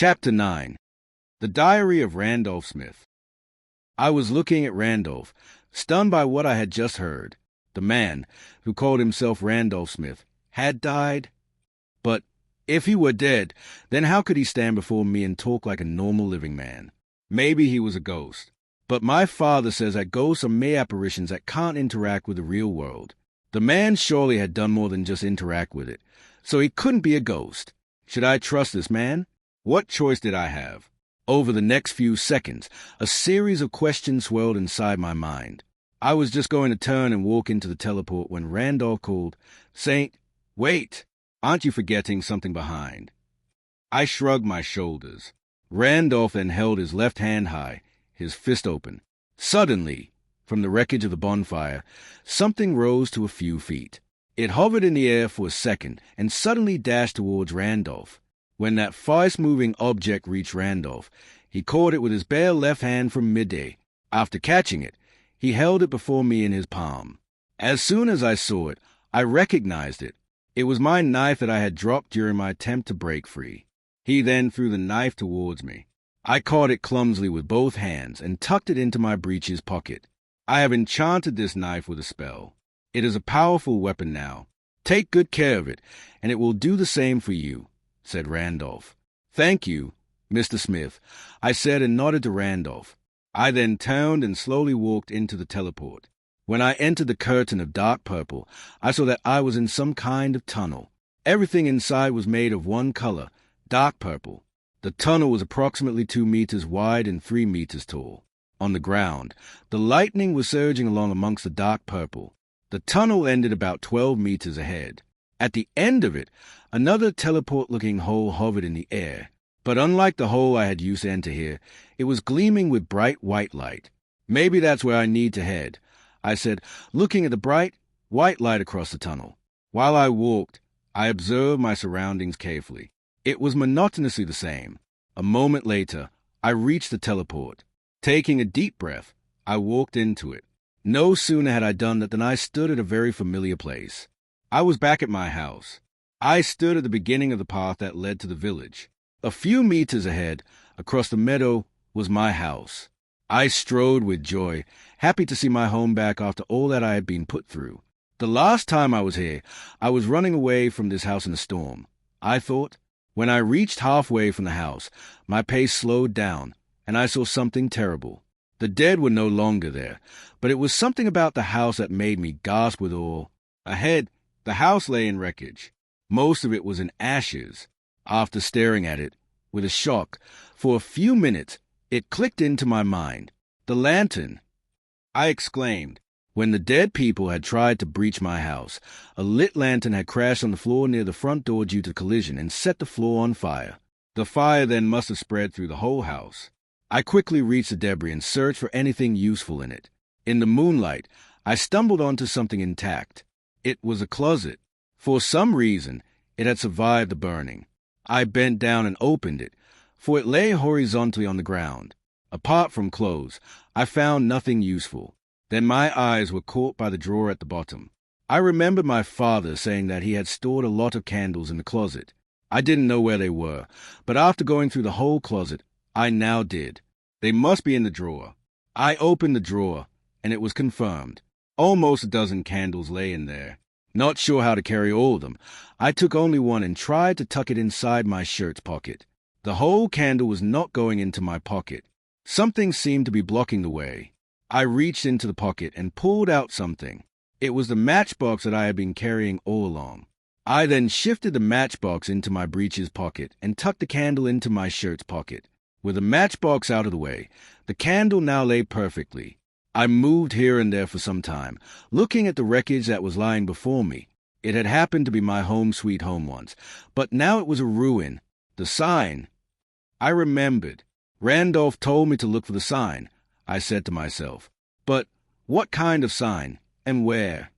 Chapter 9. The Diary of Randolph Smith. I was looking at Randolph, stunned by what I had just heard. The man, who called himself Randolph Smith, had died. But if he were dead, then how could he stand before me and talk like a normal living man? Maybe he was a ghost. But my father says that ghosts are mere apparitions that can't interact with the real world. The man surely had done more than just interact with it, so he couldn't be a ghost. Should I trust this man? What choice did I have? Over the next few seconds, a series of questions swirled inside my mind. I was just going to turn and walk into the teleport when Randolph called, "Saint, wait! Aren't you forgetting something behind?" I shrugged my shoulders. Randolph then held his left hand high, his fist open. Suddenly, from the wreckage of the bonfire, something rose to a few feet. It hovered in the air for a second and suddenly dashed towards Randolph. When that fast-moving object reached Randolph, he caught it with his bare left hand from midday. After catching it, he held it before me in his palm. As soon as I saw it, I recognized it. It was my knife that I had dropped during my attempt to break free. He then threw the knife towards me. I caught it clumsily with both hands and tucked it into my breeches pocket. I have enchanted this knife with a spell. It is a powerful weapon now. Take good care of it, and it will do the same for you, said Randolph. Thank you, Mr. Smith, I said and nodded to Randolph. I then turned and slowly walked into the teleport. When I entered the curtain of dark purple, I saw that I was in some kind of tunnel. Everything inside was made of one color, dark purple. The tunnel was approximately 2 meters wide and 3 meters tall. On the ground, the lightning was surging along amongst the dark purple. The tunnel ended about 12 meters ahead. At the end of it, another teleport-looking hole hovered in the air. But unlike the hole I had used to enter here, it was gleaming with bright white light. Maybe that's where I need to head, I said, looking at the bright, white light across the tunnel. While I walked, I observed my surroundings carefully. It was monotonously the same. A moment later, I reached the teleport. Taking a deep breath, I walked into it. No sooner had I done that than I stood at a very familiar place. I was back at my house. I stood at the beginning of the path that led to the village. A few meters ahead, across the meadow, was my house. I strode with joy, happy to see my home back after all that I had been put through. The last time I was here, I was running away from this house in a storm, I thought. When I reached halfway from the house, my pace slowed down, and I saw something terrible. The dead were no longer there, but it was something about the house that made me gasp with awe. Ahead, the house lay in wreckage. Most of it was in ashes. After staring at it, with a shock, for a few minutes, it clicked into my mind. The lantern! I exclaimed. When the dead people had tried to breach my house, a lit lantern had crashed on the floor near the front door due to collision and set the floor on fire. The fire then must have spread through the whole house. I quickly reached the debris and searched for anything useful in it. In the moonlight, I stumbled onto something intact. It was a closet. For some reason, it had survived the burning. I bent down and opened it, for it lay horizontally on the ground. Apart from clothes, I found nothing useful. Then my eyes were caught by the drawer at the bottom. I remembered my father saying that he had stored a lot of candles in the closet. I didn't know where they were, but after going through the whole closet, I now did. They must be in the drawer. I opened the drawer, and it was confirmed. Almost a dozen candles lay in there. Not sure how to carry all of them, I took only one and tried to tuck it inside my shirt's pocket. The whole candle was not going into my pocket. Something seemed to be blocking the way. I reached into the pocket and pulled out something. It was the matchbox that I had been carrying all along. I then shifted the matchbox into my breeches pocket and tucked the candle into my shirt's pocket. With the matchbox out of the way, the candle now lay perfectly. I moved here and there for some time, looking at the wreckage that was lying before me. It had happened to be my home sweet home once, but now it was a ruin. The sign! I remembered. Randolph told me to look for the sign, I said to myself. But what kind of sign, and where?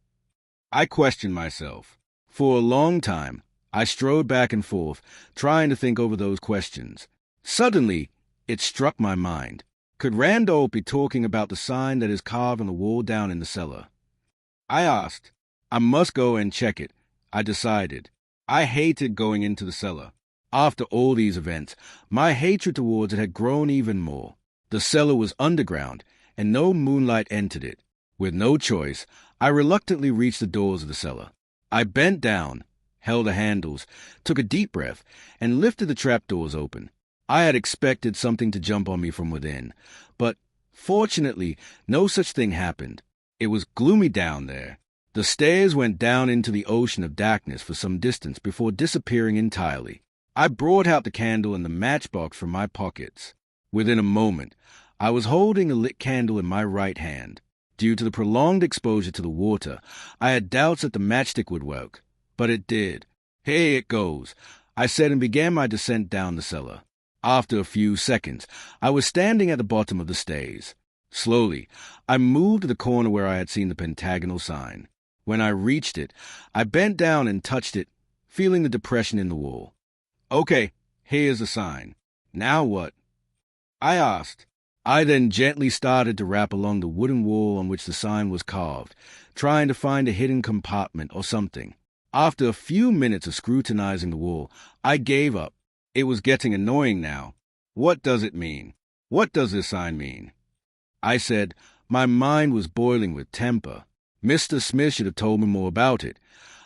I questioned myself. For a long time, I strode back and forth, trying to think over those questions. Suddenly, it struck my mind. Could Randolph be talking about the sign that is carved on the wall down in the cellar? I asked. I must go and check it, I decided. I hated going into the cellar. After all these events, my hatred towards it had grown even more. The cellar was underground, and no moonlight entered it. With no choice, I reluctantly reached the doors of the cellar. I bent down, held the handles, took a deep breath, and lifted the trapdoors open. I had expected something to jump on me from within, but fortunately, no such thing happened. It was gloomy down there. The stairs went down into the ocean of darkness for some distance before disappearing entirely. I brought out the candle and the matchbox from my pockets. Within a moment, I was holding a lit candle in my right hand. Due to the prolonged exposure to the water, I had doubts that the matchstick would work, but it did. "Here it goes," I said, and began my descent down the cellar. After a few seconds, I was standing at the bottom of the stairs. Slowly, I moved to the corner where I had seen the pentagonal sign. When I reached it, I bent down and touched it, feeling the depression in the wall. "Okay, here's the sign. Now what?" I asked. I then gently started to rap along the wooden wall on which the sign was carved, trying to find a hidden compartment or something. After a few minutes of scrutinizing the wall, I gave up. It was getting annoying now. What does it mean? What does this sign mean? I said. My mind was boiling with temper. Mr. Smith should have told me more about it.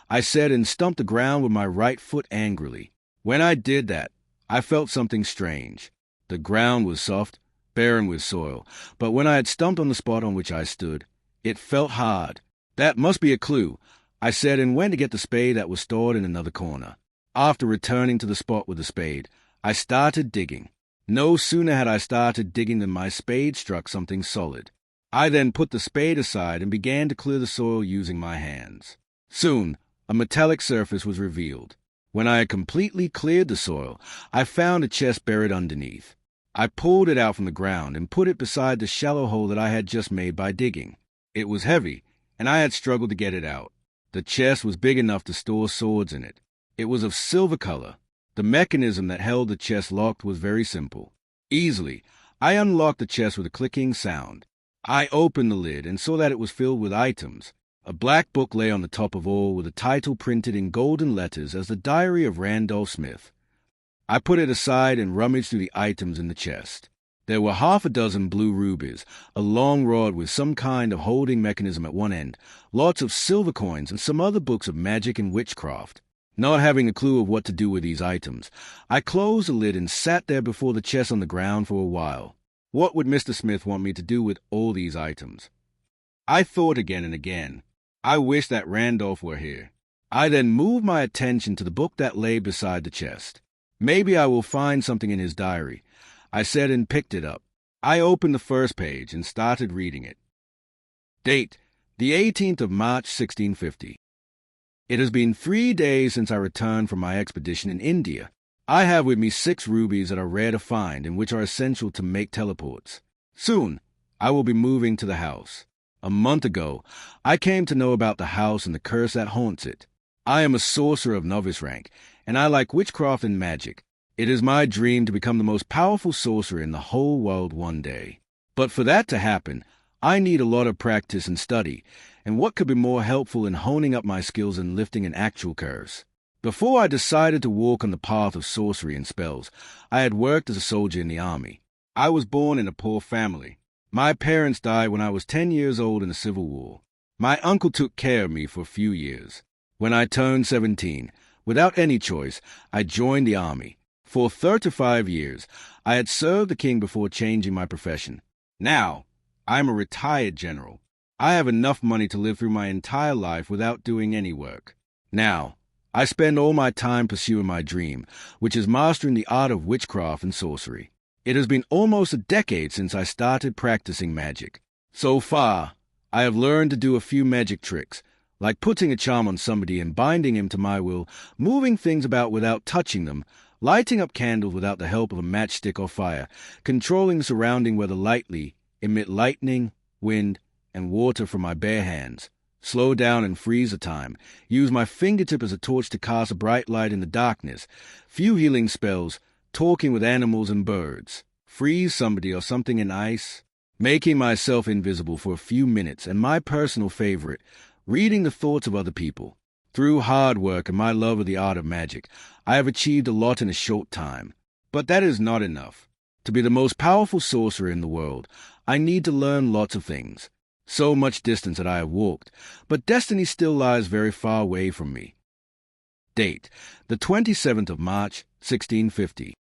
I said, and stumped the ground with my right foot angrily. When I did that, I felt something strange. The ground was soft, barren with soil, but when I had stumped on the spot on which I stood, it felt hard. That must be a clue, I said, and went to get the spade that was stored in another corner. After returning to the spot with the spade, I started digging. No sooner had I started digging than my spade struck something solid. I then put the spade aside and began to clear the soil using my hands. Soon, a metallic surface was revealed. When I had completely cleared the soil, I found a chest buried underneath. I pulled it out from the ground and put it beside the shallow hole that I had just made by digging. It was heavy, and I had struggled to get it out. The chest was big enough to store swords in it. It was of silver color. The mechanism that held the chest locked was very simple. Easily, I unlocked the chest with a clicking sound. I opened the lid and saw that it was filled with items. A black book lay on the top of all with a title printed in golden letters as the Diary of Randolph Smith. I put it aside and rummaged through the items in the chest. There were 6 blue rubies, a long rod with some kind of holding mechanism at one end, lots of silver coins, and some other books of magic and witchcraft. Not having a clue of what to do with these items, I closed the lid and sat there before the chest on the ground for a while. What would Mr. Smith want me to do with all these items? I thought again and again. I wish that Randolph were here. I then moved my attention to the book that lay beside the chest. Maybe I will find something in his diary, I said, and picked it up. I opened the first page and started reading it. Date, the 18th of March, 1650. It has been 3 days since I returned from my expedition in India. I have with me 6 rubies that are rare to find and which are essential to make teleports. Soon, I will be moving to the house. A month ago, I came to know about the house and the curse that haunts it. I am a sorcerer of novice rank, and I like witchcraft and magic. It is my dream to become the most powerful sorcerer in the whole world one day. But for that to happen, I need a lot of practice and study, and what could be more helpful in honing up my skills and lifting an actual curse? Before I decided to walk on the path of sorcery and spells, I had worked as a soldier in the army. I was born in a poor family. My parents died when I was 10 years old in the Civil War. My uncle took care of me for a few years. When I turned 17, without any choice, I joined the army. For 35 years, I had served the king before changing my profession. Now, I am a retired general. I have enough money to live through my entire life without doing any work. Now, I spend all my time pursuing my dream, which is mastering the art of witchcraft and sorcery. It has been almost a decade since I started practicing magic. So far, I have learned to do a few magic tricks, like putting a charm on somebody and binding him to my will, moving things about without touching them, lighting up candles without the help of a matchstick or fire, controlling the surrounding weather lightly, emit lightning, wind, and water from my bare hands, slow down and freeze the time, use my fingertip as a torch to cast a bright light in the darkness, few healing spells, talking with animals and birds, freeze somebody or something in ice, making myself invisible for a few minutes, and my personal favorite, reading the thoughts of other people. Through hard work and my love of the art of magic, I have achieved a lot in a short time. But that is not enough. To be the most powerful sorcerer in the world, I need to learn lots of things. So much distance that I have walked, but destiny still lies very far away from me. Date, the 27th of March, 1650.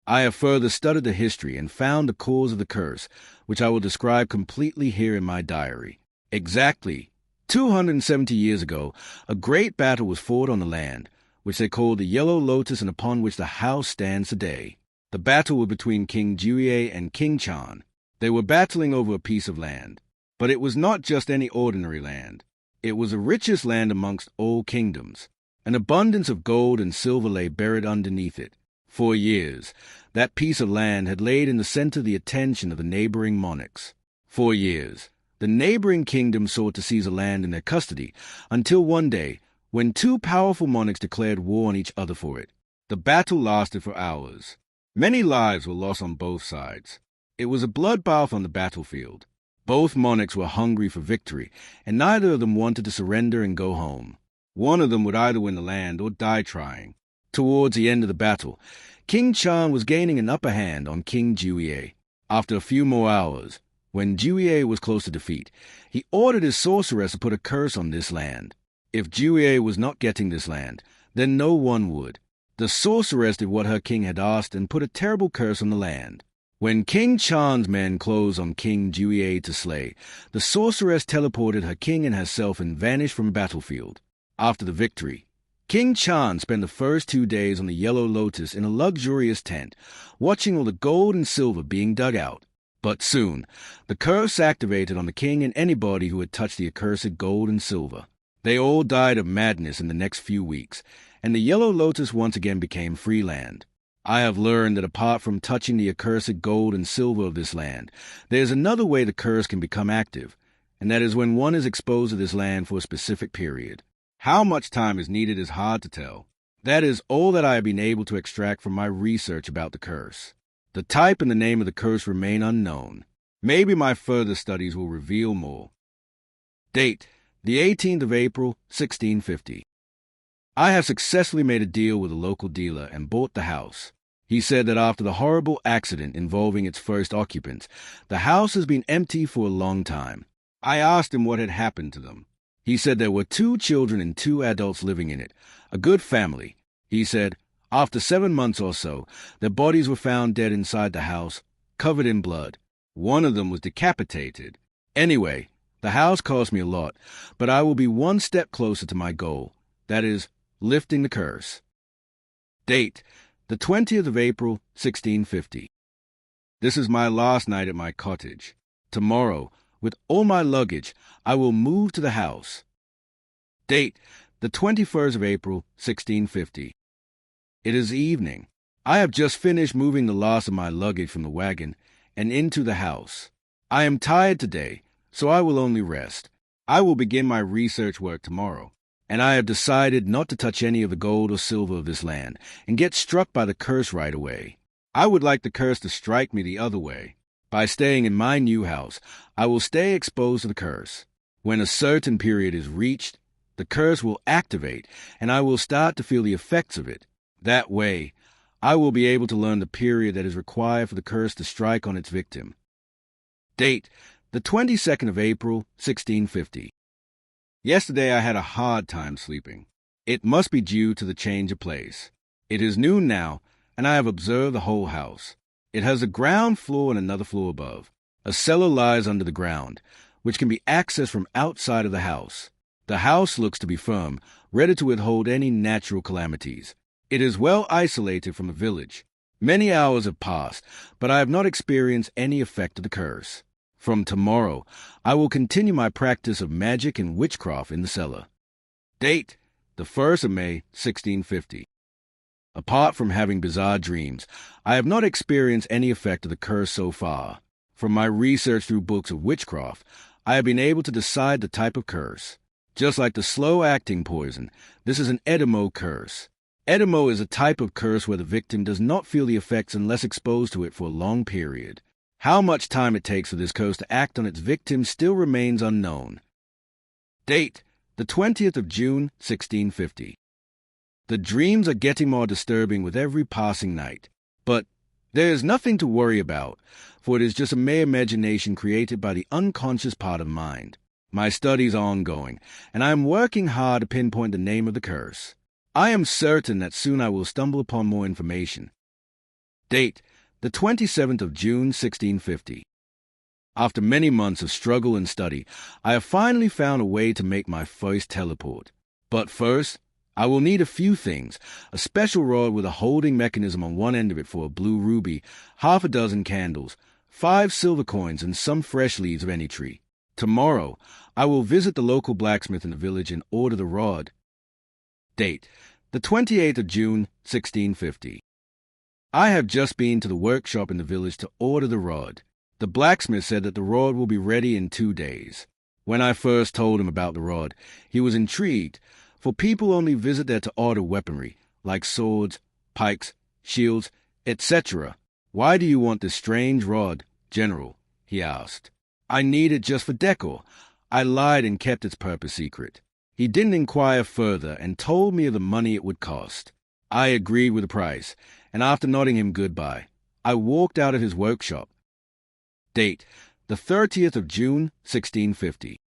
I have further studied the history and found the cause of the curse, which I will describe completely here in my diary. Exactly 270 years ago, a great battle was fought on the land, which they called the Yellow Lotus and upon which the house stands today. The battle was between King Jiuye and King Chan. They were battling over a piece of land. But it was not just any ordinary land. It was the richest land amongst all kingdoms. An abundance of gold and silver lay buried underneath it. For years, that piece of land had laid in the center of the attention of the neighboring monarchs. For years, the neighboring kingdoms sought to seize the land in their custody, until one day, when two powerful monarchs declared war on each other for it. The battle lasted for hours. Many lives were lost on both sides. It was a bloodbath on the battlefield. Both monarchs were hungry for victory, and neither of them wanted to surrender and go home. One of them would either win the land or die trying. Towards the end of the battle, King Chan was gaining an upper hand on King Jiuye. After a few more hours, when Jiuye was close to defeat, he ordered his sorceress to put a curse on this land. If Jiuye was not getting this land, then no one would. The sorceress did what her king had asked and put a terrible curse on the land. When King Chan's men closed on King Jiuye to slay, the sorceress teleported her king and herself and vanished from the battlefield. After the victory, King Chan spent the first 2 days on the Yellow Lotus in a luxurious tent, watching all the gold and silver being dug out. But soon, the curse activated on the king and anybody who had touched the accursed gold and silver. They all died of madness in the next few weeks, and the Yellow Lotus once again became free land. I have learned that apart from touching the accursed gold and silver of this land, there is another way the curse can become active, and that is when one is exposed to this land for a specific period. How much time is needed is hard to tell. That is all that I have been able to extract from my research about the curse. The type and the name of the curse remain unknown. Maybe my further studies will reveal more. Date, the 18th of April, 1650. I have successfully made a deal with a local dealer and bought the house. He said that after the horrible accident involving its first occupants, the house has been empty for a long time. I asked him what had happened to them. He said there were 2 children and 2 adults living in it, a good family. He said, after 7 months or so, their bodies were found dead inside the house, covered in blood. One of them was decapitated. Anyway, the house cost me a lot, but I will be one step closer to my goal, that is, lifting the curse. Date, the 20th of April, 1650. This is my last night at my cottage. Tomorrow, with all my luggage, I will move to the house. Date, the 21st of April, 1650. It is evening. I have just finished moving the last of my luggage from the wagon and into the house. I am tired today, so I will only rest. I will begin my research work tomorrow, and I have decided not to touch any of the gold or silver of this land and get struck by the curse right away. I would like the curse to strike me the other way. By staying in my new house, I will stay exposed to the curse. When a certain period is reached, the curse will activate, and I will start to feel the effects of it. That way, I will be able to learn the period that is required for the curse to strike on its victim. Date, the 22nd of April, 1650. Yesterday I had a hard time sleeping. It must be due to the change of place. It is noon now, and I have observed the whole house. It has a ground floor and another floor above. A cellar lies under the ground, which can be accessed from outside of the house. The house looks to be firm, ready to withhold any natural calamities. It is well isolated from the village. Many hours have passed, but I have not experienced any effect of the curse. From tomorrow, I will continue my practice of magic and witchcraft in the cellar. Date, the 1st of May, 1650. Apart from having bizarre dreams, I have not experienced any effect of the curse so far. From my research through books of witchcraft, I have been able to decide the type of curse. Just like the slow-acting poison, this is an Edemo curse. Edemo is a type of curse where the victim does not feel the effects unless exposed to it for a long period. How much time it takes for this curse to act on its victim still remains unknown. Date, the 20th of June, 1650. The dreams are getting more disturbing with every passing night. But there is nothing to worry about, for it is just a mere imagination created by the unconscious part of mind. My studies are ongoing, and I am working hard to pinpoint the name of the curse. I am certain that soon I will stumble upon more information. Date, the 27th of June, 1650. After many months of struggle and study, I have finally found a way to make my first teleport. But first, I will need a few things: a special rod with a holding mechanism on one end of it for a blue ruby, half a dozen candles, 5 silver coins, and some fresh leaves of any tree. Tomorrow, I will visit the local blacksmith in the village and order the rod. Date, the 28th of June, 1650. I have just been to the workshop in the village to order the rod. The blacksmith said that the rod will be ready in 2 days. When I first told him about the rod, he was intrigued, for people only visit there to order weaponry, like swords, pikes, shields, etc. "Why do you want this strange rod, General?" he asked. "I need it just for decor." I lied and kept its purpose secret. He didn't inquire further and told me of the money it would cost. I agreed with the price, and after nodding him goodbye, I walked out of his workshop. Date, the 30th of June, 1650.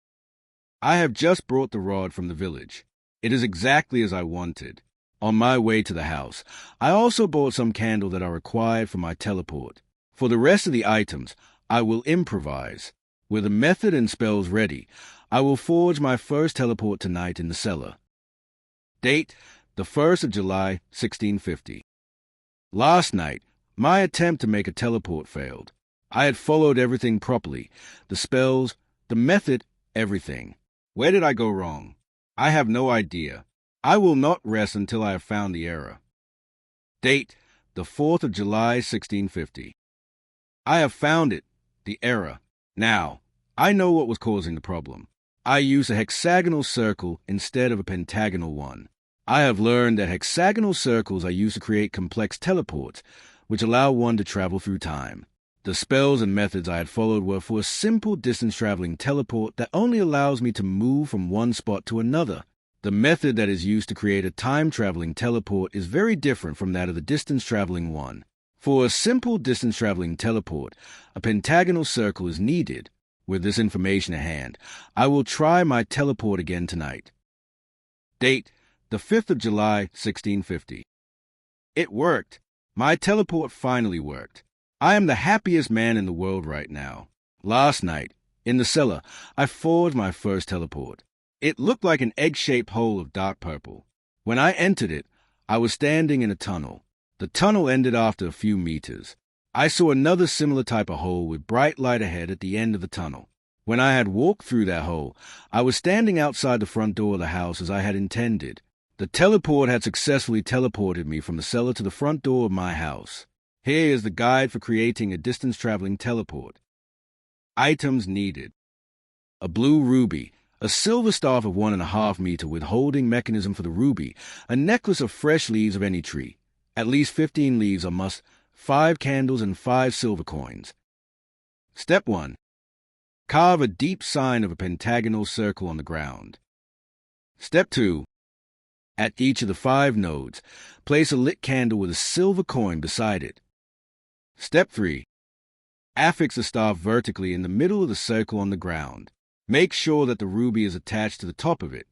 I have just brought the rod from the village. It is exactly as I wanted. On my way to the house, I also bought some candles that are required for my teleport. For the rest of the items, I will improvise. With the method and spells ready, I will forge my first teleport tonight in the cellar. Date, the 1st of July, 1650. Last night, my attempt to make a teleport failed. I had followed everything properly, the spells, the method, everything. Where did I go wrong? I have no idea. I will not rest until I have found the error. Date, the 4th of July, 1650. I have found it, the error. Now, I know what was causing the problem. I used a hexagonal circle instead of a pentagonal one. I have learned that hexagonal circles are used to create complex teleports, which allow one to travel through time. The spells and methods I had followed were for a simple distance-traveling teleport that only allows me to move from one spot to another. The method that is used to create a time-traveling teleport is very different from that of the distance-traveling one. For a simple distance-traveling teleport, a pentagonal circle is needed. With this information at hand, I will try my teleport again tonight. Date, the 5th of July, 1650. It worked. My teleport finally worked. I am the happiest man in the world right now. Last night, in the cellar, I forged my first teleport. It looked like an egg-shaped hole of dark purple. When I entered it, I was standing in a tunnel. The tunnel ended after a few meters. I saw another similar type of hole with bright light ahead at the end of the tunnel. When I had walked through that hole, I was standing outside the front door of the house as I had intended. The teleport had successfully teleported me from the cellar to the front door of my house. Here is the guide for creating a distance-traveling teleport. Items needed: a blue ruby, a silver staff of 1.5 meters with holding mechanism for the ruby, a necklace of fresh leaves of any tree, at least 15 leaves are must, 5 candles and 5 silver coins. Step 1. Carve a deep sign of a pentagonal circle on the ground. Step 2. At each of the 5 nodes, place a lit candle with a silver coin beside it. Step 3. Affix the staff vertically in the middle of the circle on the ground. Make sure that the ruby is attached to the top of it.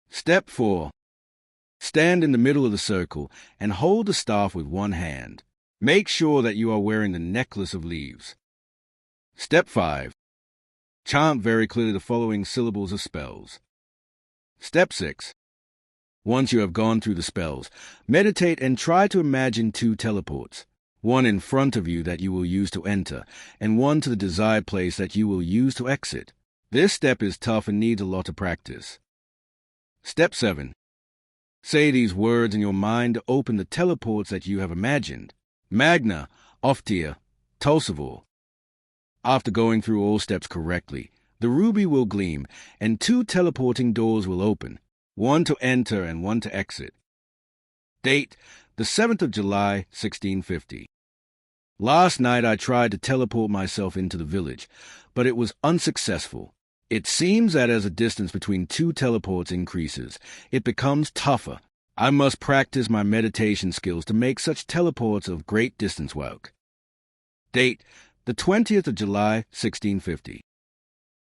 Step 4. Stand in the middle of the circle and hold the staff with one hand. Make sure that you are wearing the necklace of leaves. Step 5. Chant very clearly the following syllables of spells. Step 6. Once you have gone through the spells, meditate and try to imagine 2 teleports. One in front of you that you will use to enter, and one to the desired place that you will use to exit. This step is tough and needs a lot of practice. Step 7. Say these words in your mind to open the teleports that you have imagined. Magna, Oftia, Tulsivor. After going through all steps correctly, the ruby will gleam, and 2 teleporting doors will open, one to enter and one to exit. Date, the 7th of July, 1650. Last night I tried to teleport myself into the village, but it was unsuccessful. It seems that as the distance between two teleports increases, it becomes tougher. I must practice my meditation skills to make such teleports of great distance work. Date, the 20th of July, 1650.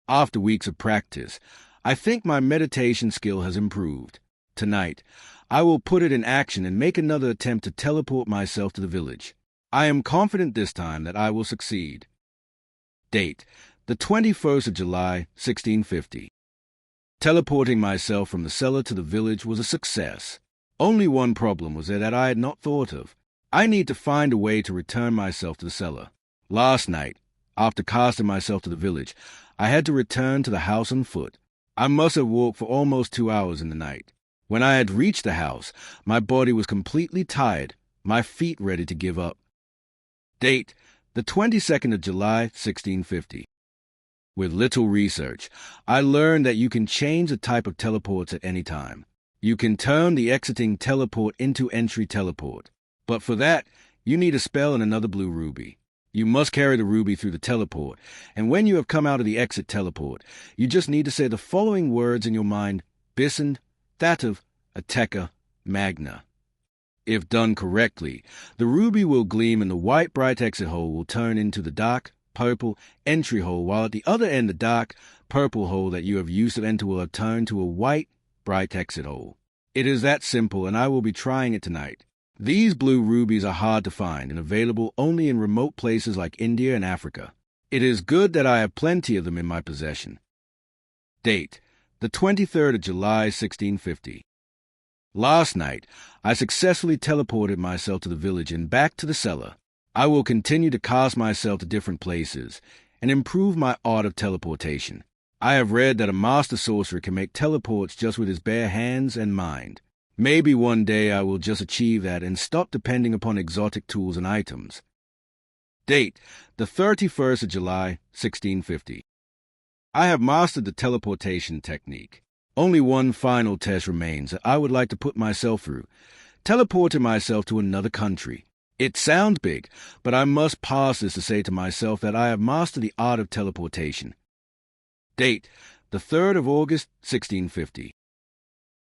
After weeks of practice, I think my meditation skill has improved. Tonight, I will put it in action and make another attempt to teleport myself to the village. I am confident this time that I will succeed. Date, the 21st of July, 1650. Teleporting myself from the cellar to the village was a success. Only one problem was there that I had not thought of. I need to find a way to return myself to the cellar. Last night, after casting myself to the village, I had to return to the house on foot. I must have walked for almost 2 hours in the night. When I had reached the house, my body was completely tired, my feet ready to give up. Date, the 22nd of July, 1650. With little research, I learned that you can change the type of teleports at any time. You can turn the exiting teleport into entry teleport. But for that, you need a spell and another blue ruby. You must carry the ruby through the teleport, and when you have come out of the exit teleport, you just need to say the following words in your mind: Bisand, Thatav, Ateka, Magna. If done correctly, the ruby will gleam and the white bright exit hole will turn into the dark purple entry hole, while at the other end the dark purple hole that you have used to enter will have turned to a white bright exit hole. It is that simple, and I will be trying it tonight. These blue rubies are hard to find and available only in remote places like India and Africa. It is good that I have plenty of them in my possession. Date, the 23rd of July, 1650. Last night, I successfully teleported myself to the village and back to the cellar. I will continue to cast myself to different places and improve my art of teleportation. I have read that a master sorcerer can make teleports just with his bare hands and mind. Maybe one day I will just achieve that and stop depending upon exotic tools and items. Date, the 31st of July, 1650. I have mastered the teleportation technique. Only one final test remains that I would like to put myself through: teleporting myself to another country. It sounds big, but I must pass this to say to myself that I have mastered the art of teleportation. Date, the 3rd of August, 1650.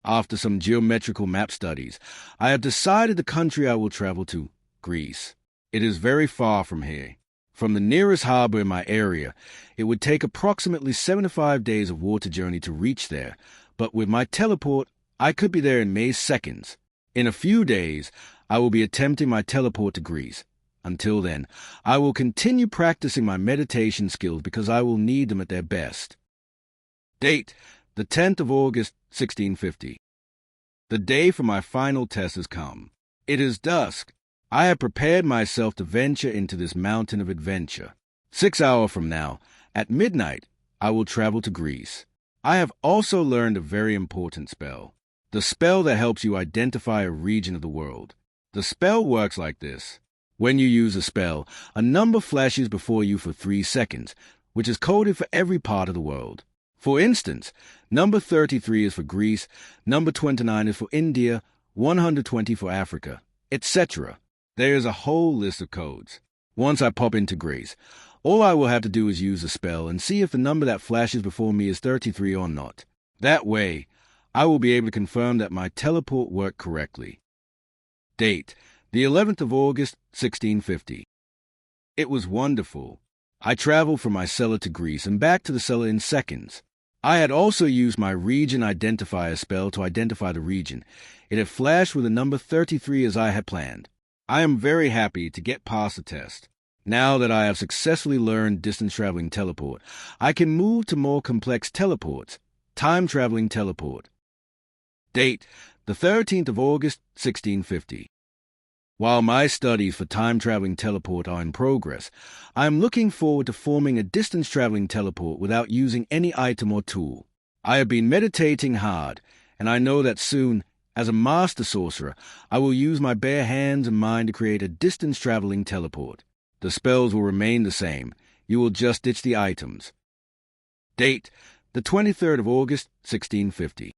After some geometrical map studies, I have decided the country I will travel to: Greece. It is very far from here. From the nearest harbor in my area, it would take approximately 75 days of water journey to reach there, but with my teleport, I could be there in mere seconds. In a few days, I will be attempting my teleport to Greece. Until then, I will continue practicing my meditation skills because I will need them at their best. Date, the 10th of August, 1650. The day for my final test has come. It is dusk. I have prepared myself to venture into this mountain of adventure. 6 hours from now, at midnight, I will travel to Greece. I have also learned a very important spell. The spell that helps you identify a region of the world. The spell works like this. When you use a spell, a number flashes before you for 3 seconds, which is coded for every part of the world. For instance, number 33 is for Greece, number 29 is for India, 120 for Africa, etc. There is a whole list of codes. Once I pop into Greece, all I will have to do is use a spell and see if the number that flashes before me is 33 or not. That way, I will be able to confirm that my teleport worked correctly. Date, the 11th of August, 1650. It was wonderful. I traveled from my cellar to Greece and back to the cellar in seconds. I had also used my region identifier spell to identify the region. It had flashed with the number 33 as I had planned. I am very happy to get past the test. Now that I have successfully learned distance-traveling teleport, I can move to more complex teleports, time-traveling teleport. Date, the 13th of August, 1650. While my studies for time-traveling teleport are in progress, I am looking forward to forming a distance-traveling teleport without using any item or tool. I have been meditating hard, and I know that soon, as a master sorcerer, I will use my bare hands and mind to create a distance-traveling teleport. The spells will remain the same. You will just ditch the items. Date, the 23rd of August, 1650.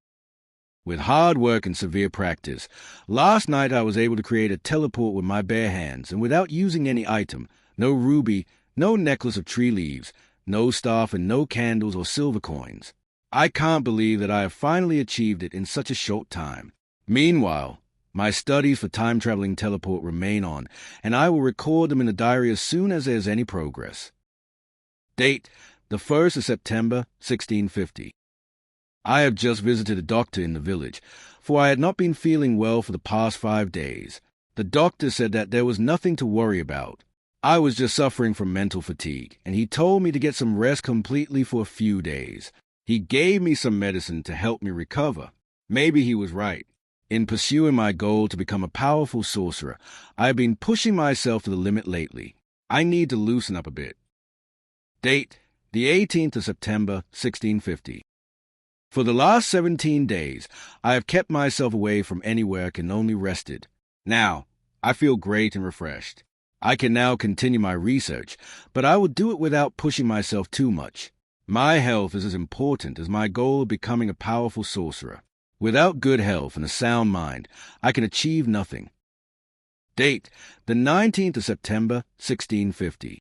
With hard work and severe practice, last night I was able to create a teleport with my bare hands and without using any item, no ruby, no necklace of tree leaves, no staff, and no candles or silver coins. I can't believe that I have finally achieved it in such a short time. Meanwhile, my studies for time-traveling teleport remain on, and I will record them in the diary as soon as there's any progress. Date, the 1st of September, 1650. I have just visited a doctor in the village, for I had not been feeling well for the past 5 days. The doctor said that there was nothing to worry about. I was just suffering from mental fatigue, and he told me to get some rest completely for a few days. He gave me some medicine to help me recover. Maybe he was right. In pursuing my goal to become a powerful sorcerer, I have been pushing myself to the limit lately. I need to loosen up a bit. Date, the 18th of September, 1650. For the last 17 days, I have kept myself away from anywhere and only rested. Now, I feel great and refreshed. I can now continue my research, but I will do it without pushing myself too much. My health is as important as my goal of becoming a powerful sorcerer. Without good health and a sound mind, I can achieve nothing. Date, the 19th of September, 1650.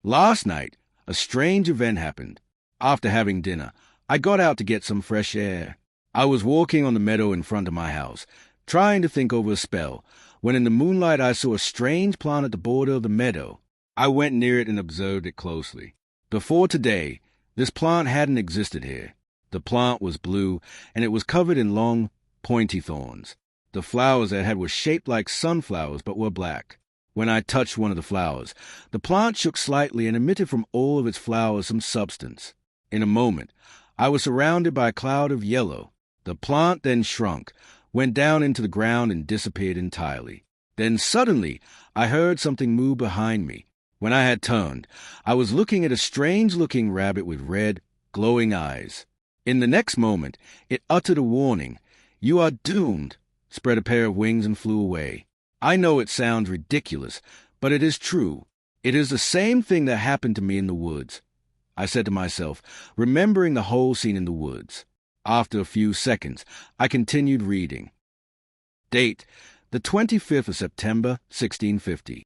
Last night, a strange event happened. After having dinner, I got out to get some fresh air. I was walking on the meadow in front of my house, trying to think over a spell, when in the moonlight I saw a strange plant at the border of the meadow. I went near it and observed it closely. Before today, this plant hadn't existed here. The plant was blue, and it was covered in long, pointy thorns. The flowers it had were shaped like sunflowers but were black. When I touched one of the flowers, the plant shook slightly and emitted from all of its flowers some substance. In a moment, I was surrounded by a cloud of yellow. The plant then shrunk, went down into the ground, and disappeared entirely. Then suddenly, I heard something move behind me. When I had turned, I was looking at a strange-looking rabbit with red, glowing eyes. In the next moment, it uttered a warning. "You are doomed," spread a pair of wings, and flew away. I know it sounds ridiculous, but it is true. It is the same thing that happened to me in the woods, I said to myself, remembering the whole scene in the woods. After a few seconds, I continued reading. Date, the 25th of September, 1650.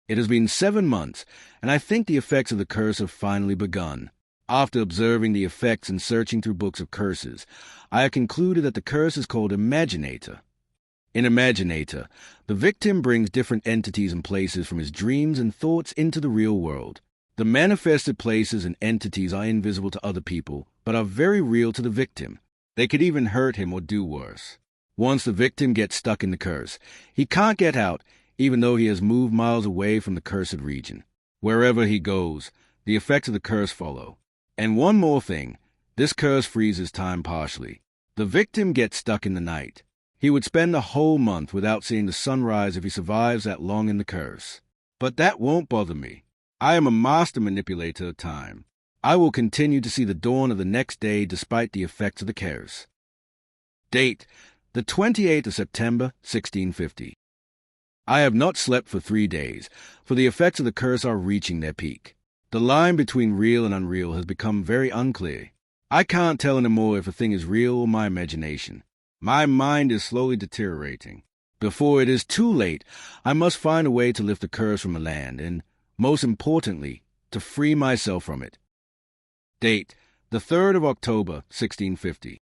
It has been 7 months, and I think the effects of the curse have finally begun. After observing the effects and searching through books of curses, I have concluded that the curse is called Imaginator. In Imaginator, the victim brings different entities and places from his dreams and thoughts into the real world. The manifested places and entities are invisible to other people, but are very real to the victim. They could even hurt him or do worse. Once the victim gets stuck in the curse, he can't get out, even though he has moved miles away from the cursed region. Wherever he goes, the effects of the curse follow. And one more thing, this curse freezes time partially. The victim gets stuck in the night. He would spend a whole month without seeing the sunrise if he survives that long in the curse. But that won't bother me. I am a master manipulator of time. I will continue to see the dawn of the next day despite the effects of the curse. Date, the 28th of September, 1650. I have not slept for 3 days, for the effects of the curse are reaching their peak. The line between real and unreal has become very unclear. I can't tell anymore if a thing is real or my imagination. My mind is slowly deteriorating. Before it is too late, I must find a way to lift the curse from the land, and, most importantly, to free myself from it. Date, the 3rd of October, 1650.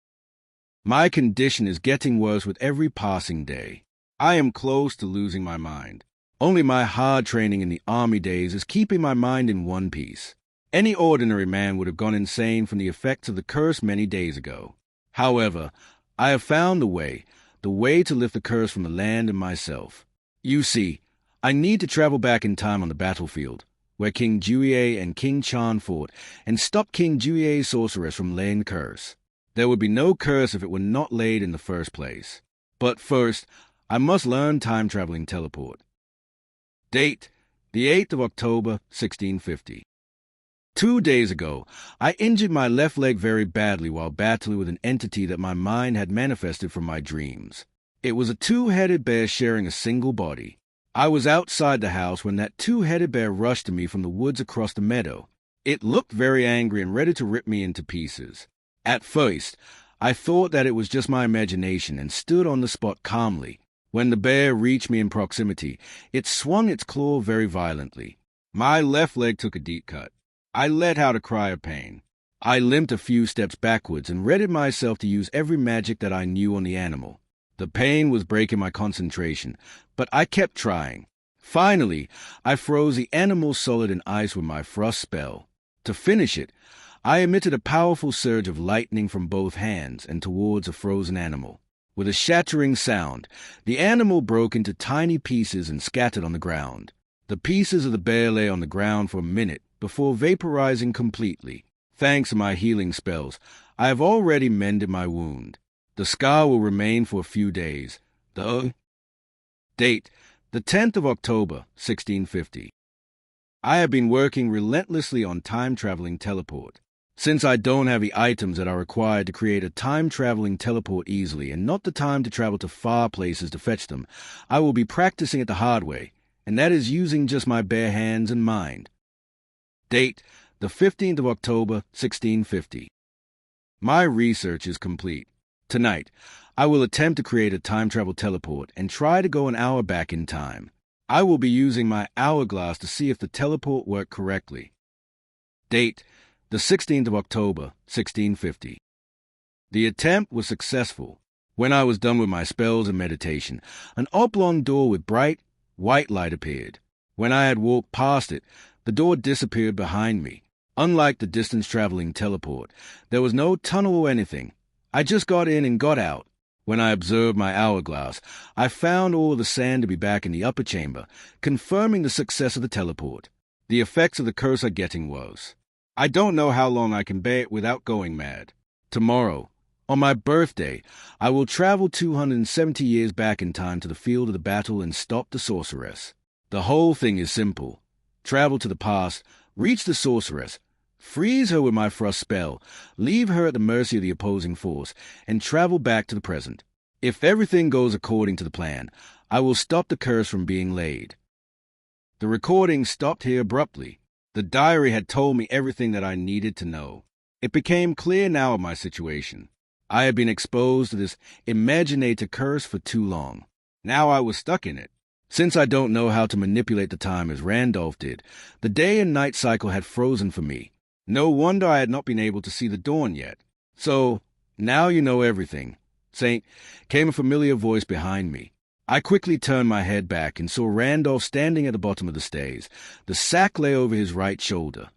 My condition is getting worse with every passing day. I am close to losing my mind. Only my hard training in the army days is keeping my mind in one piece. Any ordinary man would have gone insane from the effects of the curse many days ago. However, I have found the way to lift the curse from the land and myself. You see, I need to travel back in time on the battlefield, where King Juye and King Chan fought, and stop King Juye's sorceress from laying the curse. There would be no curse if it were not laid in the first place. But first, I must learn time-traveling teleport. Date, the 8th of October, 1650. 2 days ago, I injured my left leg very badly while battling with an entity that my mind had manifested from my dreams. It was a 2-headed bear sharing a single body. I was outside the house when that 2-headed bear rushed to me from the woods across the meadow. It looked very angry and ready to rip me into pieces. At first, I thought that it was just my imagination and stood on the spot calmly. When the bear reached me in proximity, it swung its claw very violently. My left leg took a deep cut. I let out a cry of pain. I limped a few steps backwards and readied myself to use every magic that I knew on the animal. The pain was breaking my concentration, but I kept trying. Finally, I froze the animal solid in ice with my frost spell. To finish it, I emitted a powerful surge of lightning from both hands and towards a frozen animal. With a shattering sound, the animal broke into tiny pieces and scattered on the ground. The pieces of the bear lay on the ground for a minute before vaporizing completely. Thanks to my healing spells, I have already mended my wound. The scar will remain for a few days. Date: the 10th of October, 1650. I have been working relentlessly on time-traveling teleport. Since I don't have the items that are required to create a time-traveling teleport easily and not the time to travel to far places to fetch them, I will be practicing it the hard way, and that is using just my bare hands and mind. Date: the 15th of October, 1650. My research is complete. Tonight, I will attempt to create a time-travel teleport and try to go an hour back in time. I will be using my hourglass to see if the teleport worked correctly. Date: the 16th of October, 1650. The attempt was successful. When I was done with my spells and meditation, an oblong door with bright, white light appeared. When I had walked past it, the door disappeared behind me. Unlike the distance-traveling teleport, there was no tunnel or anything. I just got in and got out. When I observed my hourglass, I found all the sand to be back in the upper chamber, confirming the success of the teleport. The effects of the curse are getting worse. I don't know how long I can bear it without going mad. Tomorrow, on my birthday, I will travel 270 years back in time to the field of the battle and stop the sorceress. The whole thing is simple. Travel to the past, reach the sorceress, freeze her with my frost spell, leave her at the mercy of the opposing force, and travel back to the present. If everything goes according to the plan, I will stop the curse from being laid. The recording stopped here abruptly. The diary had told me everything that I needed to know. It became clear now of my situation. I had been exposed to this imaginator curse for too long. Now I was stuck in it. Since I don't know how to manipulate the time as Randolph did, the day and night cycle had frozen for me. No wonder I had not been able to see the dawn yet. So, now you know everything. Saint, came a familiar voice behind me. I quickly turned my head back and saw Randolph standing at the bottom of the stairs. The sack lay over his right shoulder.